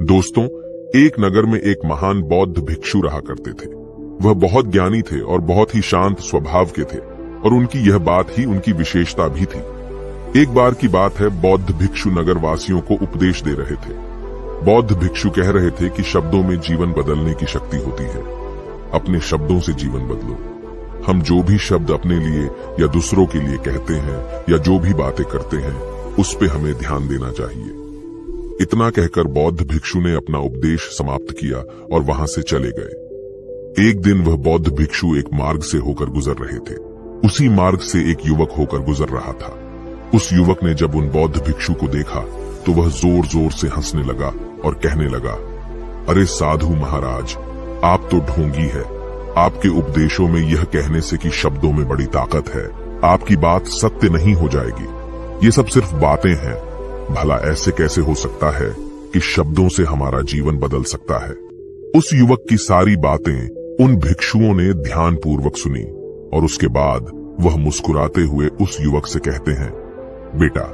दोस्तों, एक नगर में एक महान बौद्ध भिक्षु रहा करते थे। वह बहुत ज्ञानी थे और बहुत ही शांत स्वभाव के थे और उनकी यह बात ही उनकी विशेषता भी थी। एक बार की बात है, बौद्ध भिक्षु नगर वासियों को उपदेश दे रहे थे। बौद्ध भिक्षु कह रहे थे कि शब्दों में जीवन बदलने की शक्ति होती है। अपने शब्दों से जीवन बदलो। हम जो भी शब्द अपने लिए या दूसरों के लिए कहते हैं या जो भी बातें करते हैं, उस पे हमें ध्यान देना चाहिए। इतना कहकर बौद्ध भिक्षु ने अपना उपदेश समाप्त किया और वहां से चले गए। एक दिन वह बौद्ध भिक्षु एक मार्ग से होकर गुजर रहे थे। उसी मार्ग से एक युवक होकर गुजर रहा था। उस युवक ने जब उन बौद्ध भिक्षु को देखा तो वह जोर जोर से हंसने लगा और कहने लगा, अरे साधु महाराज, आप तो ढोंगी है। आपके उपदेशों में यह कहने से कि शब्दों में बड़ी ताकत है, आपकी बात सत्य नहीं हो जाएगी। ये सब सिर्फ बातें हैं। भला ऐसे कैसे हो सकता है कि शब्दों से हमारा जीवन बदल सकता है? उस युवक की सारी बातें उन भिक्षुओं ने ध्यानपूर्वक सुनी और उसके बाद वह मुस्कुराते हुए उस युवक से कहते हैं, बेटा,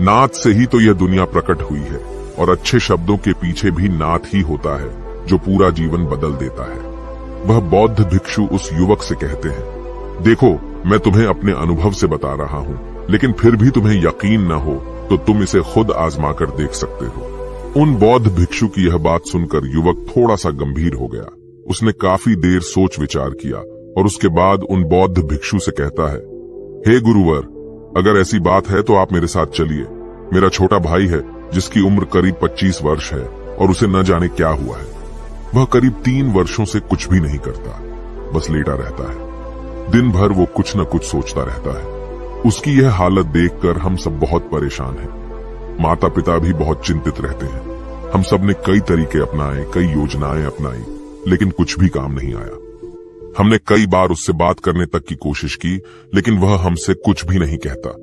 नाद से ही तो यह दुनिया प्रकट हुई है और अच्छे शब्दों के पीछे भी नाद ही होता है जो पूरा जीवन बदल देता है। वह बौद्ध भिक्षु उस युवक से कहते हैं, देखो, मैं तुम्हें अपने अनुभव से बता रहा हूं, लेकिन फिर भी तुम्हें यकीन न हो तो तुम इसे खुद आजमा कर देख सकते हो। उन बौद्ध भिक्षु की यह बात सुनकर युवक थोड़ा सा गंभीर हो गया। उसने काफी देर सोच विचार किया और उसके बाद उन बौद्ध भिक्षु से कहता है, हे गुरुवर, अगर ऐसी बात है तो आप मेरे साथ चलिए। मेरा छोटा भाई है जिसकी उम्र करीब 25 वर्ष है और उसे न जाने क्या हुआ है। वह करीब 3 वर्षों से कुछ भी नहीं करता, बस लेटा रहता है। दिन भर वो कुछ न कुछ सोचता रहता है। उसकी यह हालत देखकर हम सब बहुत परेशान हैं। माता पिता भी बहुत चिंतित रहते हैं। हम सब ने कई तरीके अपनाए, कई योजनाएं अपनाई, लेकिन कुछ भी काम नहीं आया। हमने कई बार उससे बात करने तक की कोशिश की, लेकिन वह हमसे कुछ भी नहीं कहता।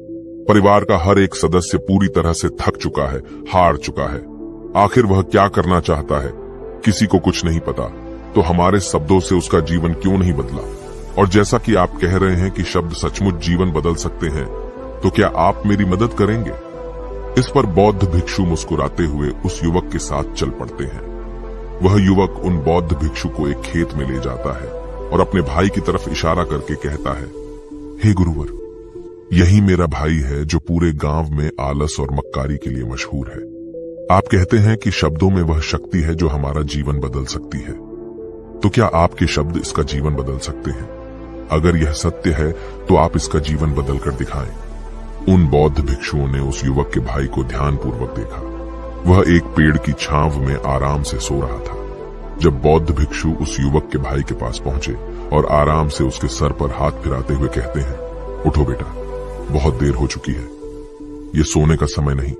परिवार का हर एक सदस्य पूरी तरह से थक चुका है, हार चुका है। आखिर वह क्या करना चाहता है, किसी को कुछ नहीं पता। तो हमारे शब्दों से उसका जीवन क्यों नहीं बदला? और जैसा कि आप कह रहे हैं कि शब्द सचमुच जीवन बदल सकते हैं, तो क्या आप मेरी मदद करेंगे? इस पर बौद्ध भिक्षु मुस्कुराते हुए उस युवक के साथ चल पड़ते हैं। वह युवक उन बौद्ध भिक्षु को एक खेत में ले जाता है और अपने भाई की तरफ इशारा करके कहता है, हे गुरुवर, यही मेरा भाई है जो पूरे गांव में आलस और मक्कारी के लिए मशहूर है। आप कहते हैं कि शब्दों में वह शक्ति है जो हमारा जीवन बदल सकती है। तो क्या आपके शब्द इसका जीवन बदल सकते हैं? अगर यह सत्य है तो आप इसका जीवन बदल कर दिखाएं। उन बौद्ध भिक्षुओं ने उस युवक के भाई को ध्यानपूर्वक देखा। वह एक पेड़ की छांव में आराम से सो रहा था। जब बौद्ध भिक्षु उस युवक के भाई के पास पहुंचे और आराम से उसके सर पर हाथ फिराते हुए कहते हैं, उठो बेटा, बहुत देर हो चुकी है। ये सोने का समय नहीं,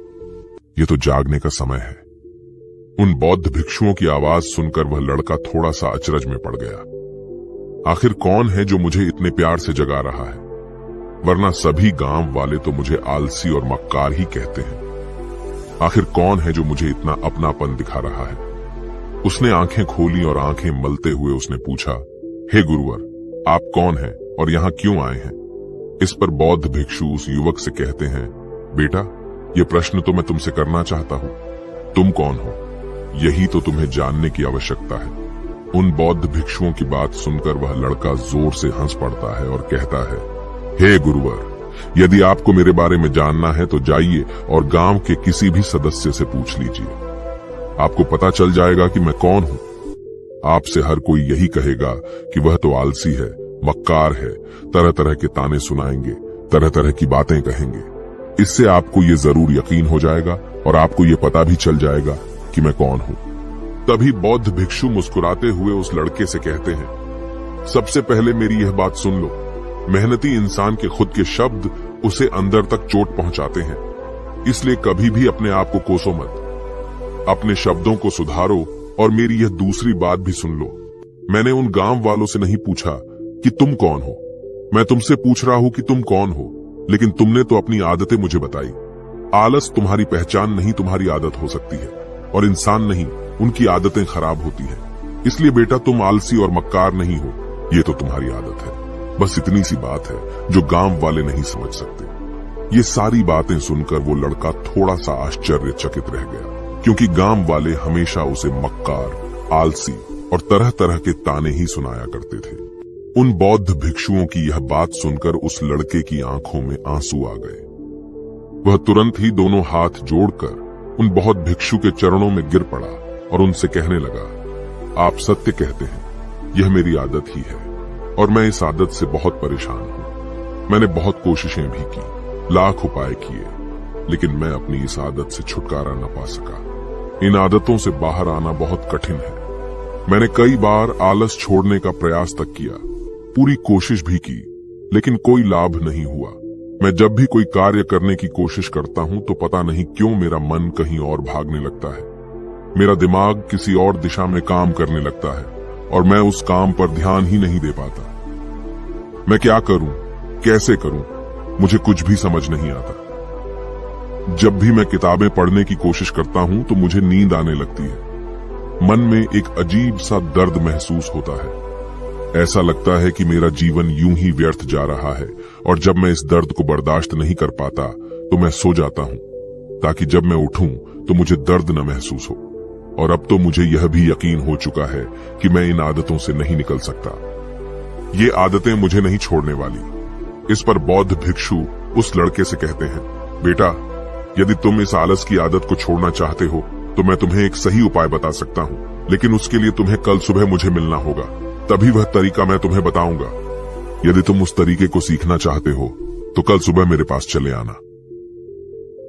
ये तो जागने का समय है। उन बौद्ध भिक्षुओं की आवाज सुनकर वह लड़का थोड़ा सा अचरज में पड़ गया। आखिर कौन है जो मुझे इतने प्यार से जगा रहा है? वरना सभी गांव वाले तो मुझे आलसी और मक्कार ही कहते हैं। आखिर कौन है जो मुझे इतना अपनापन दिखा रहा है? उसने आंखें खोली और आंखें मलते हुए उसने पूछा, हे गुरुवर, आप कौन हैं और यहाँ क्यों आए हैं? इस पर बौद्ध भिक्षु उस युवक से कहते हैं, बेटा, ये प्रश्न तो मैं तुमसे करना चाहता हूँ। तुम कौन हो? यही तो तुम्हें जानने की आवश्यकता है। उन बौद्ध भिक्षुओं की बात सुनकर वह लड़का जोर से हंस पड़ता है और कहता है, हे गुरुवर, यदि आपको मेरे बारे में जानना है तो जाइए और गांव के किसी भी सदस्य से पूछ लीजिए। आपको पता चल जाएगा कि मैं कौन हूं। आपसे हर कोई यही कहेगा कि वह तो आलसी है, मक्कार है, तरह तरह के ताने सुनाएंगे, तरह तरह की बातें कहेंगे। इससे आपको ये जरूर यकीन हो जाएगा और आपको ये पता भी चल जाएगा कि मैं कौन हूं। तभी बौद्ध भिक्षु मुस्कुराते हुए उस लड़के से कहते हैं, सबसे पहले मेरी यह बात सुन लो। मेहनती इंसान के खुद के शब्द उसे अंदर तक चोट पहुंचाते हैं। इसलिए कभी भी अपने आप को कोसो मत। अपने शब्दों को सुधारो। और मेरी यह दूसरी बात भी सुन लो। मैंने उन गांव वालों से नहीं पूछा कि तुम कौन हो। मैं तुमसे पूछ रहा हूं कि तुम कौन हो, लेकिन तुमने तो अपनी आदतें मुझे बताई। आलस तुम्हारी पहचान नहीं, तुम्हारी आदत हो सकती है, और इंसान नहीं, उनकी आदतें खराब होती हैं। इसलिए बेटा, तुम आलसी और मक्कार नहीं हो, ये तो तुम्हारी आदत है। बस इतनी सी बात है जो गांव वाले नहीं समझ सकते। ये सारी बातें सुनकर वो लड़का थोड़ा सा आश्चर्यचकित रह गया। क्योंकि गांव वाले हमेशा उसे मक्कार, आलसी और तरह तरह के ताने ही सुनाया करते थे। उन बौद्ध भिक्षुओं की यह बात सुनकर उस लड़के की आंखों में आंसू आ गए। वह तुरंत ही दोनों हाथ जोड़कर उन बौद्ध भिक्षु के चरणों में गिर पड़ा और उनसे कहने लगा, आप सत्य कहते हैं, यह मेरी आदत ही है और मैं इस आदत से बहुत परेशान हूं। मैंने बहुत कोशिशें भी की, लाख उपाय किए, लेकिन मैं अपनी इस आदत से छुटकारा न पा सका। इन आदतों से बाहर आना बहुत कठिन है। मैंने कई बार आलस छोड़ने का प्रयास तक किया, पूरी कोशिश भी की, लेकिन कोई लाभ नहीं हुआ। मैं जब भी कोई कार्य करने की कोशिश करता हूं तो पता नहीं क्यों मेरा मन कहीं और भागने लगता है। मेरा दिमाग किसी और दिशा में काम करने लगता है और मैं उस काम पर ध्यान ही नहीं दे पाता। मैं क्या करूं, कैसे करूं, मुझे कुछ भी समझ नहीं आता। जब भी मैं किताबें पढ़ने की कोशिश करता हूं तो मुझे नींद आने लगती है। मन में एक अजीब सा दर्द महसूस होता है। ऐसा लगता है कि मेरा जीवन यूं ही व्यर्थ जा रहा है और जब मैं इस दर्द को बर्दाश्त नहीं कर पाता तो मैं सो जाता हूं, ताकि जब मैं उठूं तो मुझे दर्द न महसूस हो। और अब तो मुझे यह भी यकीन हो चुका है कि मैं इन आदतों से नहीं निकल सकता। ये आदतें मुझे नहीं छोड़ने वाली। इस पर बौद्ध भिक्षु उस लड़के से कहते हैं, बेटा, यदि तुम इस आलस की आदत को छोड़ना चाहते हो तो मैं तुम्हें एक सही उपाय बता सकता हूं, लेकिन उसके लिए तुम्हें कल सुबह मुझे मिलना होगा, तभी वह तरीका मैं तुम्हें बताऊंगा। यदि तुम उस तरीके को सीखना चाहते हो तो कल सुबह मेरे पास चले आना।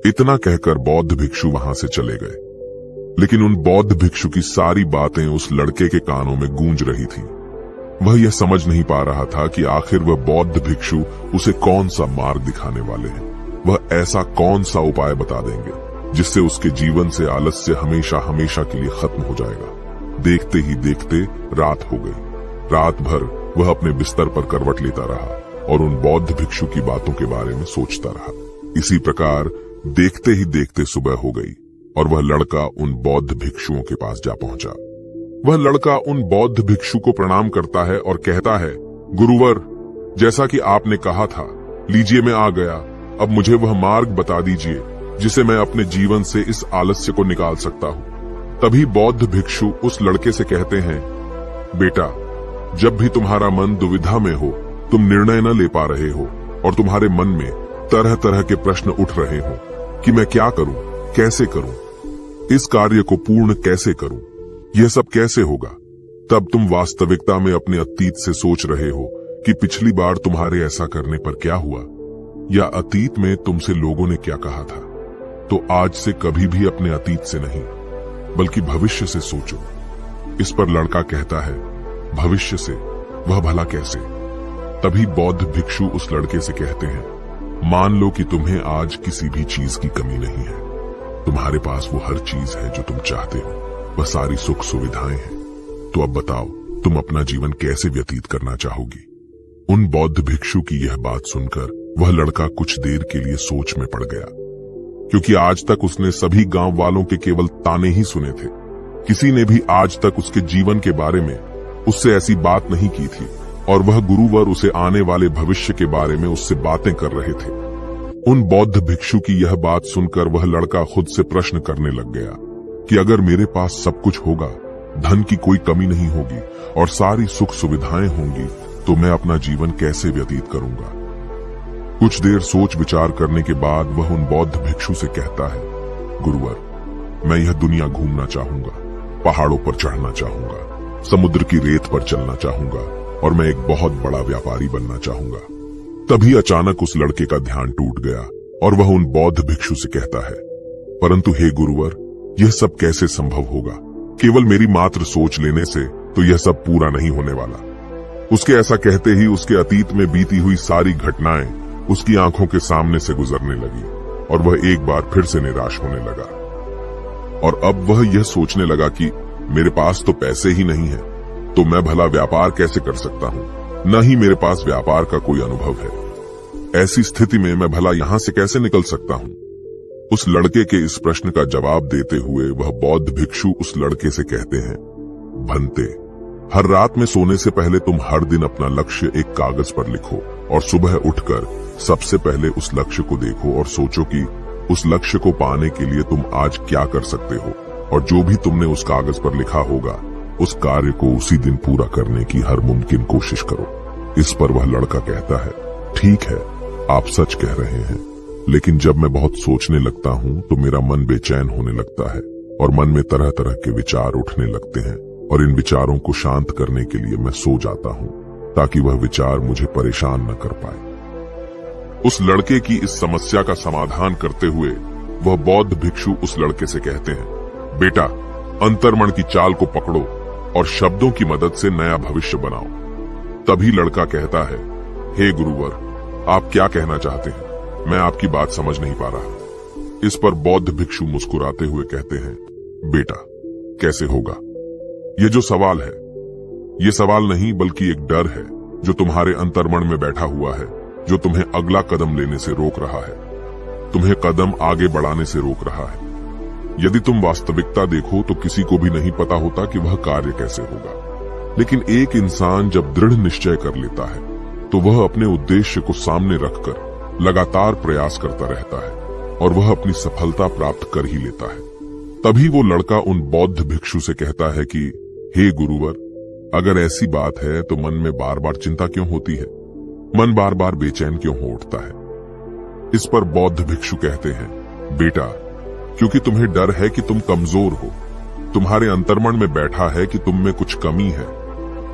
इतना कहकर बौद्ध भिक्षु वहां से चले गए, लेकिन उन बौद्ध भिक्षु की सारी बातें उस लड़के के कानों में गूंज रही थी। वह यह समझ नहीं पा रहा था कि आखिर वह बौद्ध भिक्षु उसे कौन सा मार्ग दिखाने वाले हैं। वह ऐसा कौन सा उपाय बता देंगे जिससे उसके जीवन से आलस्य हमेशा हमेशा के लिए खत्म हो जाएगा। देखते ही देखते रात हो गई। रात भर वह अपने बिस्तर पर करवट लेता रहा और उन बौद्ध भिक्षु की बातों के बारे में सोचता रहा। इसी प्रकार देखते ही देखते सुबह हो गई और वह लड़का उन बौद्ध भिक्षुओं के पास जा पहुंचा। वह लड़का उन बौद्ध भिक्षु को प्रणाम करता है और कहता है, गुरुवर, जैसा कि आपने कहा था, लीजिए मैं आ गया। अब मुझे वह मार्ग बता दीजिए जिसे मैं अपने जीवन से इस आलस्य को निकाल सकता हूं। तभी बौद्ध भिक्षु उस लड़के से कहते हैं, बेटा, जब भी तुम्हारा मन दुविधा में हो, तुम निर्णय न ले पा रहे हो और तुम्हारे मन में तरह तरह के प्रश्न उठ रहे हो कि मैं क्या करूं, कैसे करूं, इस कार्य को पूर्ण कैसे करूं, यह सब कैसे होगा, तब तुम वास्तविकता में अपने अतीत से सोच रहे हो कि पिछली बार तुम्हारे ऐसा करने पर क्या हुआ, या अतीत में तुमसे लोगों ने क्या कहा था। तो आज से कभी भी अपने अतीत से नहीं, बल्कि भविष्य से सोचो। इस पर लड़का कहता है, भविष्य से, वह भला कैसे? तभी बौद्ध भिक्षु उस लड़के से कहते हैं, मान लो कि तुम्हें आज किसी भी चीज की कमी नहीं है। तुम्हारे पास वो हर चीज है जो तुम चाहते हो, वह सारी सुख सुविधाएं हैं। तो अब बताओ, तुम अपना जीवन कैसे व्यतीत करना चाहोगी? उन बौद्ध भिक्षु की यह बात सुनकर वह लड़का कुछ देर के लिए सोच में पड़ गया, क्योंकि आज तक उसने सभी गांव वालों के केवल ताने ही सुने थे। किसी ने भी आज तक उसके जीवन के बारे में उससे ऐसी बात नहीं की थी और वह गुरुवर उसे आने वाले भविष्य के बारे में उससे बातें कर रहे थे। उन बौद्ध भिक्षु की यह बात सुनकर वह लड़का खुद से प्रश्न करने लग गया कि अगर मेरे पास सब कुछ होगा, धन की कोई कमी नहीं होगी और सारी सुख सुविधाएं होंगी, तो मैं अपना जीवन कैसे व्यतीत करूंगा? कुछ देर सोच विचार करने के बाद वह उन बौद्ध भिक्षु से कहता है, गुरुवर, मैं यह दुनिया घूमना चाहूंगा, पहाड़ों पर चढ़ना चाहूंगा, समुद्र की रेत पर चलना चाहूंगा और मैं एक बहुत बड़ा व्यापारी बनना चाहूंगा। तभी अचानक उस लड़के का ध्यान टूट गया और वह उन बौद्ध भिक्षु से कहता है, परंतु हे गुरुवर, यह सब कैसे संभव होगा? केवल मेरी मात्र सोच लेने से तो यह सब पूरा नहीं होने वाला। उसके ऐसा कहते ही उसके अतीत में बीती हुई सारी घटनाएं उसकी आंखों के सामने से गुजरने लगी और वह एक बार फिर से निराश होने लगा। और अब वह यह सोचने लगा कि मेरे पास तो पैसे ही नहीं है, तो मैं भला व्यापार कैसे कर सकता हूं? न ही मेरे पास व्यापार का कोई अनुभव है। ऐसी स्थिति में मैं भला यहां से कैसे निकल सकता हूं? उस लड़के के इस प्रश्न का जवाब देते हुए वह बौद्ध भिक्षु उस लड़के से कहते हैं, भंते, हर रात में सोने से पहले तुम हर दिन अपना लक्ष्य एक कागज पर लिखो और सुबह उठकर सबसे पहले उस लक्ष्य को देखो और सोचो कि उस लक्ष्य को पाने के लिए तुम आज क्या कर सकते हो, और जो भी तुमने उस कागज पर लिखा होगा उस कार्य को उसी दिन पूरा करने की हर मुमकिन कोशिश करो। इस पर वह लड़का कहता है, ठीक है, आप सच कह रहे हैं, लेकिन जब मैं बहुत सोचने लगता हूं तो मेरा मन बेचैन होने लगता है और मन में तरह तरह के विचार उठने लगते हैं, और इन विचारों को शांत करने के लिए मैं सो जाता हूं ताकि वह विचार मुझे परेशान न कर पाए। उस लड़के की इस समस्या का समाधान करते हुए वह बौद्ध भिक्षु उस लड़के से कहते हैं, बेटा, अंतर्मन की चाल को पकड़ो और शब्दों की मदद से नया भविष्य बनाओ। तभी लड़का कहता है, हे गुरुवर, आप क्या कहना चाहते हैं? मैं आपकी बात समझ नहीं पा रहा। इस पर बौद्ध भिक्षु मुस्कुराते हुए कहते हैं, बेटा, कैसे होगा? ये जो सवाल है, ये सवाल नहीं बल्कि एक डर है जो तुम्हारे अंतर्मन में बैठा हुआ है, जो तुम्हें अगला कदम लेने से रोक रहा है, तुम्हें कदम आगे बढ़ाने से रोक रहा है। यदि तुम वास्तविकता देखो तो किसी को भी नहीं पता होता कि वह कार्य कैसे होगा, लेकिन एक इंसान जब दृढ़ निश्चय कर लेता है तो वह अपने उद्देश्य को सामने रखकर लगातार प्रयास करता रहता है और वह अपनी सफलता प्राप्त कर ही लेता है। तभी वो लड़का उन बौद्ध भिक्षु से कहता है कि हे गुरुवर, अगर ऐसी बात है तो मन में बार बार चिंता क्यों होती है? मन बार बार बेचैन क्यों हो उठता है? इस पर बौद्ध भिक्षु कहते हैं, बेटा, क्योंकि तुम्हें डर है कि तुम कमजोर हो। तुम्हारे अंतर्मन में बैठा है कि तुम में कुछ कमी है,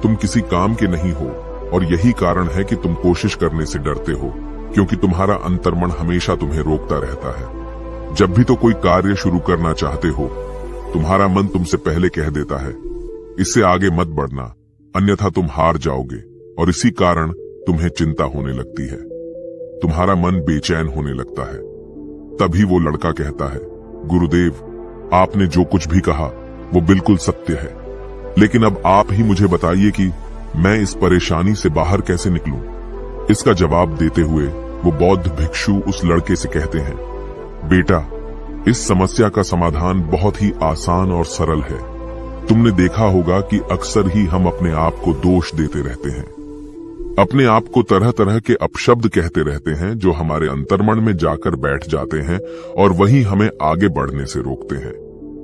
तुम किसी काम के नहीं हो, और यही कारण है कि तुम कोशिश करने से डरते हो, क्योंकि तुम्हारा अंतर्मन हमेशा तुम्हें रोकता रहता है। जब भी तो कोई कार्य शुरू करना चाहते हो, तुम्हारा मन तुमसे पहले कह देता है, इससे आगे मत बढ़ना, अन्यथा तुम हार जाओगे, और इसी कारण तुम्हें चिंता होने लगती है, तुम्हारा मन बेचैन होने लगता है। तभी वो लड़का कहता है, गुरुदेव, आपने जो कुछ भी कहा वो बिल्कुल सत्य है, लेकिन अब आप ही मुझे बताइए कि मैं इस परेशानी से बाहर कैसे निकलूं? इसका जवाब देते हुए वो बौद्ध भिक्षु उस लड़के से कहते हैं, बेटा, इस समस्या का समाधान बहुत ही आसान और सरल है। तुमने देखा होगा कि अक्सर ही हम अपने आप को दोष देते रहते हैं, अपने आप को तरह तरह के अपशब्द कहते रहते हैं जो हमारे अंतर्मन में जाकर बैठ जाते हैं और वही हमें आगे बढ़ने से रोकते हैं।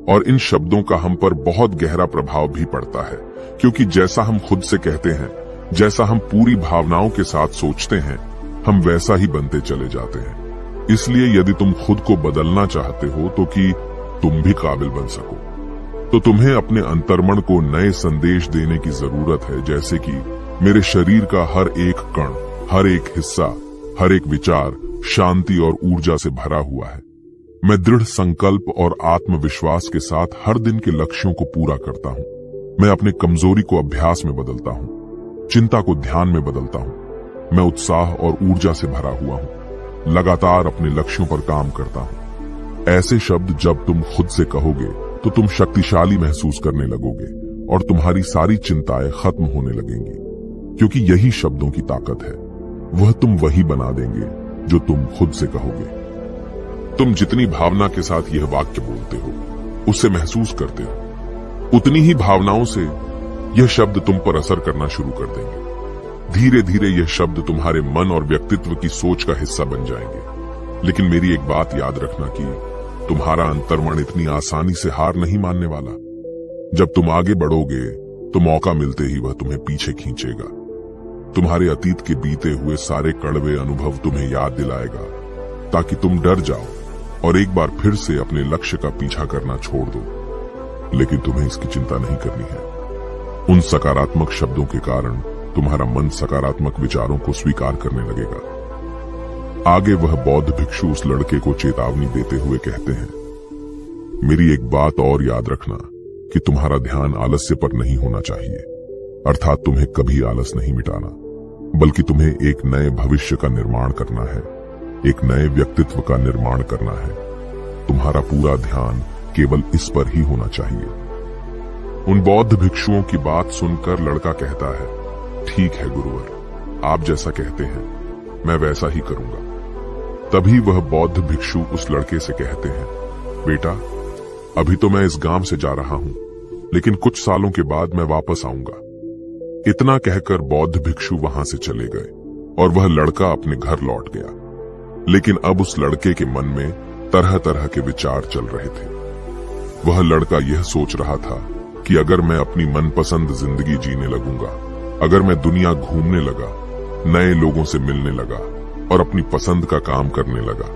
और इन शब्दों का हम पर बहुत गहरा प्रभाव भी पड़ता है, क्योंकि जैसा हम खुद से कहते हैं, जैसा हम पूरी भावनाओं के साथ सोचते हैं, हम वैसा ही बनते चले जाते हैं। इसलिए यदि तुम खुद को बदलना चाहते हो तो कि तुम भी काबिल बन सको, तो तुम्हें अपने अंतर्मन को नए संदेश देने की जरूरत है, जैसे कि मेरे शरीर का हर एक कण, हर एक हिस्सा, हर एक विचार शांति और ऊर्जा से भरा हुआ है। मैं दृढ़ संकल्प और आत्मविश्वास के साथ हर दिन के लक्ष्यों को पूरा करता हूँ। मैं अपने कमजोरी को अभ्यास में बदलता हूँ, चिंता को ध्यान में बदलता हूँ। मैं उत्साह और ऊर्जा से भरा हुआ हूँ, लगातार अपने लक्ष्यों पर काम करता हूँ। ऐसे शब्द जब तुम खुद से कहोगे तो तुम शक्तिशाली महसूस करने लगोगे और तुम्हारी सारी चिंताएं खत्म होने लगेंगी, क्योंकि यही शब्दों की ताकत है। वह तुम वही बना देंगे जो तुम खुद से कहोगे। तुम जितनी भावना के साथ यह वाक्य बोलते हो, उसे महसूस करते हो, उतनी ही भावनाओं से यह शब्द तुम पर असर करना शुरू कर देंगे। धीरे धीरे यह शब्द तुम्हारे मन और व्यक्तित्व की सोच का हिस्सा बन जाएंगे। लेकिन मेरी एक बात याद रखना कि तुम्हारा अंतर्मन इतनी आसानी से हार नहीं मानने वाला। जब तुम आगे बढ़ोगे तो मौका मिलते ही वह तुम्हें पीछे खींचेगा। तुम्हारे अतीत के बीते हुए सारे कड़वे अनुभव तुम्हें याद दिलाएगा, ताकि तुम डर जाओ और एक बार फिर से अपने लक्ष्य का पीछा करना छोड़ दो। लेकिन तुम्हें इसकी चिंता नहीं करनी है। उन सकारात्मक शब्दों के कारण तुम्हारा मन सकारात्मक विचारों को स्वीकार करने लगेगा। आगे वह बौद्ध भिक्षु उस लड़के को चेतावनी देते हुए कहते हैं, मेरी एक बात और याद रखना कि तुम्हारा ध्यान आलस्य पर नहीं होना चाहिए, अर्थात तुम्हें कभी आलस नहीं मिटाना, बल्कि तुम्हें एक नए भविष्य का निर्माण करना है, एक नए व्यक्तित्व का निर्माण करना है। तुम्हारा पूरा ध्यान केवल इस पर ही होना चाहिए। उन बौद्ध भिक्षुओं की बात सुनकर लड़का कहता है, ठीक है गुरुवर, आप जैसा कहते हैं मैं वैसा ही करूंगा। तभी वह बौद्ध भिक्षु उस लड़के से कहते हैं, बेटा, अभी तो मैं इस गांव से जा रहा हूं, लेकिन कुछ सालों के बाद मैं वापस आऊंगा। इतना कहकर बौद्ध भिक्षु वहां से चले गए और वह लड़का अपने घर लौट गया। लेकिन अब उस लड़के के मन में तरह तरह के विचार चल रहे थे। वह लड़का यह सोच रहा था कि अगर मैं अपनी मनपसंद जिंदगी जीने लगूंगा, अगर मैं दुनिया घूमने लगा, नए लोगों से मिलने लगा और अपनी पसंद का काम करने लगा,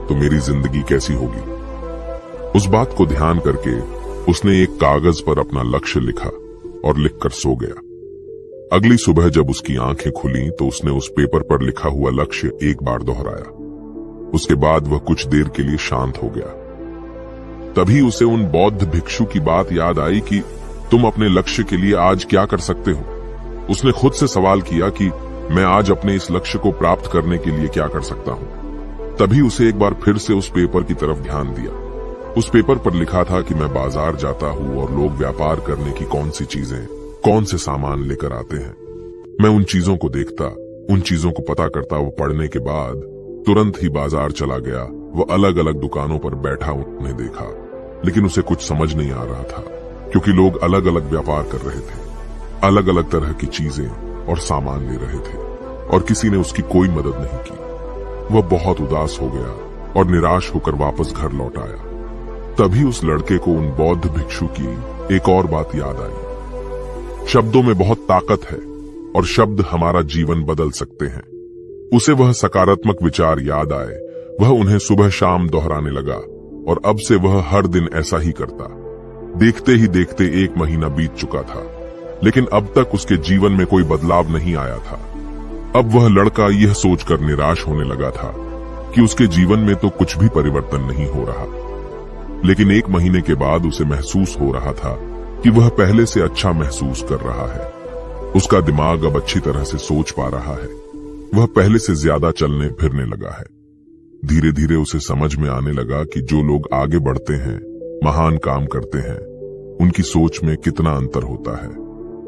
तो मेरी जिंदगी कैसी होगी। उस बात को ध्यान करके उसने एक कागज पर अपना लक्ष्य लिखा और लिखकर सो गया। अगली सुबह जब उसकी आंखें खुली तो उसने उस पेपर पर लिखा हुआ लक्ष्य एक बार दोहराया। उसके बाद वह कुछ देर के लिए शांत हो गया। तभी उसे उन बौद्ध भिक्षु की बात याद आई कि तुम अपने लक्ष्य के लिए आज क्या कर सकते हो। उसने खुद से सवाल किया कि मैं आज अपने इस लक्ष्य को प्राप्त करने के लिए क्या कर सकता हूं। तभी उसे एक बार फिर से उस पेपर की तरफ ध्यान दिया। उस पेपर पर लिखा था कि मैं बाजार जाता हूं और लोग व्यापार करने की कौन सी चीजें, कौन से सामान लेकर आते हैं। मैं उन चीजों को देखता, उन चीजों को पता करता। वो पढ़ने के बाद तुरंत ही बाजार चला गया। वो अलग अलग दुकानों पर बैठा उन्हें देखा, लेकिन उसे कुछ समझ नहीं आ रहा था, क्योंकि लोग अलग अलग व्यापार कर रहे थे, अलग अलग तरह की चीजें और सामान ले रहे थे, और किसी ने उसकी कोई मदद नहीं की। वह बहुत उदास हो गया और निराश होकर वापस घर लौट आया। तभी उस लड़के को उन बौद्ध भिक्षु की एक और बात याद आई। शब्दों में बहुत ताकत है और शब्द हमारा जीवन बदल सकते हैं। उसे वह सकारात्मक विचार याद आए। वह उन्हें सुबह शाम दोहराने लगा और अब से वह हर दिन ऐसा ही करता। देखते ही देखते 1 महीना बीत चुका था, लेकिन अब तक उसके जीवन में कोई बदलाव नहीं आया था। अब वह लड़का यह सोचकर निराश होने लगा था कि उसके जीवन में तो कुछ भी परिवर्तन नहीं हो रहा। लेकिन 1 महीने के बाद उसे महसूस हो रहा था कि वह पहले से अच्छा महसूस कर रहा है। उसका दिमाग अब अच्छी तरह से सोच पा रहा है। वह पहले से ज्यादा चलने फिरने लगा है। धीरे धीरे उसे समझ में आने लगा कि जो लोग आगे बढ़ते हैं, महान काम करते हैं, उनकी सोच में कितना अंतर होता है।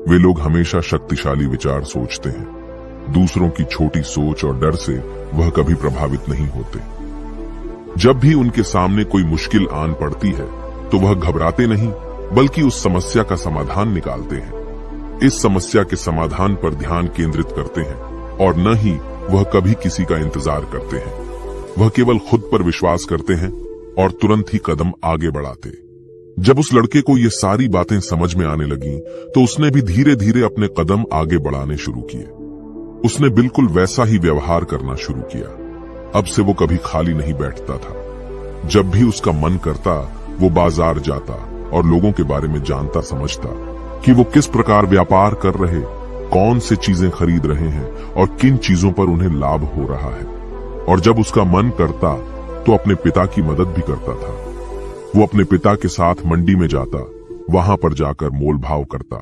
वे लोग हमेशा शक्तिशाली विचार सोचते हैं। दूसरों की छोटी सोच और डर से वह कभी प्रभावित नहीं होते। जब भी उनके सामने कोई मुश्किल आन पड़ती है तो वह घबराते नहीं, बल्कि उस समस्या का समाधान निकालते हैं। इस समस्या के समाधान पर ध्यान केंद्रित करते हैं और न ही वह कभी किसी का इंतजार करते हैं। वह केवल खुद पर विश्वास करते हैं और तुरंत ही कदम आगे बढ़ाते। जब उस लड़के को ये सारी बातें समझ में आने लगीं, तो उसने भी धीरे धीरे अपने कदम आगे बढ़ाने शुरू किए। उसने बिल्कुल वैसा ही व्यवहार करना शुरू किया। अब से वो कभी खाली नहीं बैठता था। जब भी उसका मन करता, वो बाजार जाता और लोगों के बारे में जानता समझता कि वो किस प्रकार व्यापार कर रहे, कौन से चीजें खरीद रहे हैं और किन चीजों पर उन्हें लाभ हो रहा है। और जब उसका मन करता तो अपने पिता की मदद भी करता था। वो अपने पिता के साथ मंडी में जाता, वहां पर जाकर मोल भाव करता।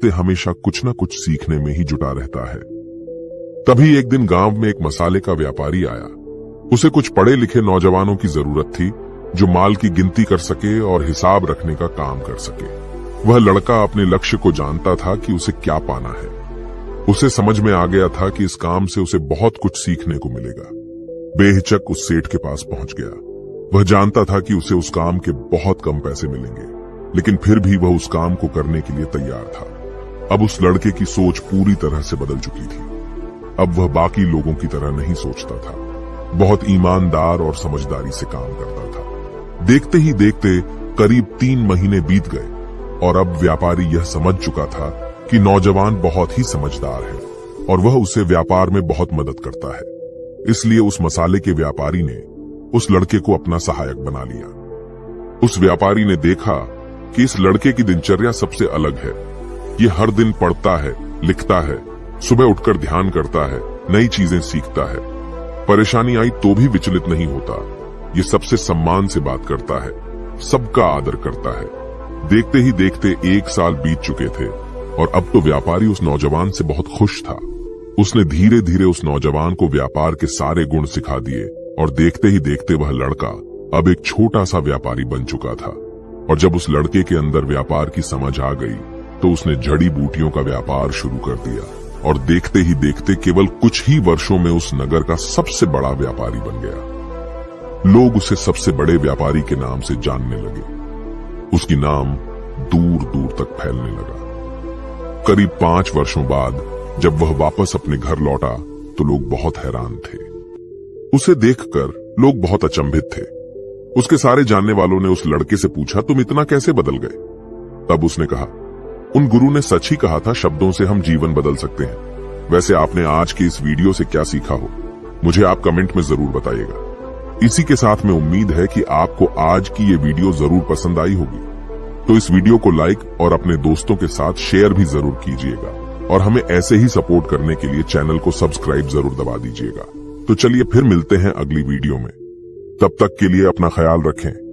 ते हमेशा कुछ न कुछ सीखने में ही जुटा रहता है। तभी एक दिन गांव में एक मसाले का व्यापारी आया। उसे कुछ पढ़े लिखे नौजवानों की जरूरत थी, जो माल की गिनती कर सके और हिसाब रखने का काम कर सके। वह लड़का अपने लक्ष्य को जानता था कि उसे क्या पाना है। उसे समझ में आ गया था कि इस काम से उसे बहुत कुछ सीखने को मिलेगा। बेहिचक उस सेठ के पास पहुंच गया। वह जानता था कि उसे उस काम के बहुत कम पैसे मिलेंगे, लेकिन फिर भी वह उस काम को करने के लिए तैयार था। अब उस लड़के की सोच पूरी तरह से बदल चुकी थी। अब वह बाकी लोगों की तरह नहीं सोचता था। बहुत ईमानदार और समझदारी से काम करता था। देखते ही देखते करीब 3 महीने बीत गए और अब व्यापारी यह समझ चुका था कि नौजवान बहुत ही समझदार है और वह उसे व्यापार में बहुत मदद करता है। इसलिए उस मसाले के व्यापारी ने उस लड़के को अपना सहायक बना लिया। उस व्यापारी ने देखा कि इस लड़के की दिनचर्या सबसे अलग है। ये हर दिन पढ़ता है, लिखता है, सुबह उठकर ध्यान करता है, नई चीजें सीखता है। परेशानी आई तो भी विचलित नहीं होता। ये सबसे सम्मान से बात करता है, सबका आदर करता है। देखते ही देखते 1 साल बीत चुके थे और अब तो व्यापारी उस नौजवान से बहुत खुश था। उसने धीरे धीरे उस नौजवान को व्यापार के सारे गुण सिखा दिए और देखते ही देखते वह लड़का अब एक छोटा सा व्यापारी बन चुका था। और जब उस लड़के के अंदर व्यापार की समझ आ गई तो उसने जड़ी बूटियों का व्यापार शुरू कर दिया और देखते ही देखते केवल कुछ ही वर्षों में उस नगर का सबसे बड़ा व्यापारी बन गया। लोग उसे सबसे बड़े व्यापारी के नाम से जानने लगे। उसकी नाम दूर दूर तक फैलने लगा। करीब 5 वर्षों बाद जब वह वापस अपने घर लौटा तो लोग बहुत हैरान थे। उसे देखकर लोग बहुत अचंभित थे। उसके सारे जानने वालों ने उस लड़के से पूछा, तुम इतना कैसे बदल गए? तब उसने कहा, उन गुरु ने सच ही कहा था, शब्दों से हम जीवन बदल सकते हैं। वैसे आपने आज के इस वीडियो से क्या सीखा हो, मुझे आप कमेंट में जरूर बताइएगा। इसी के साथ में उम्मीद है कि आपको आज की ये वीडियो जरूर पसंद आई होगी, तो इस वीडियो को लाइक और अपने दोस्तों के साथ शेयर भी जरूर कीजिएगा और हमें ऐसे ही सपोर्ट करने के लिए चैनल को सब्सक्राइब जरूर दबा दीजिएगा। तो चलिए फिर मिलते हैं अगली वीडियो में। तब तक के लिए अपना ख्याल रखें।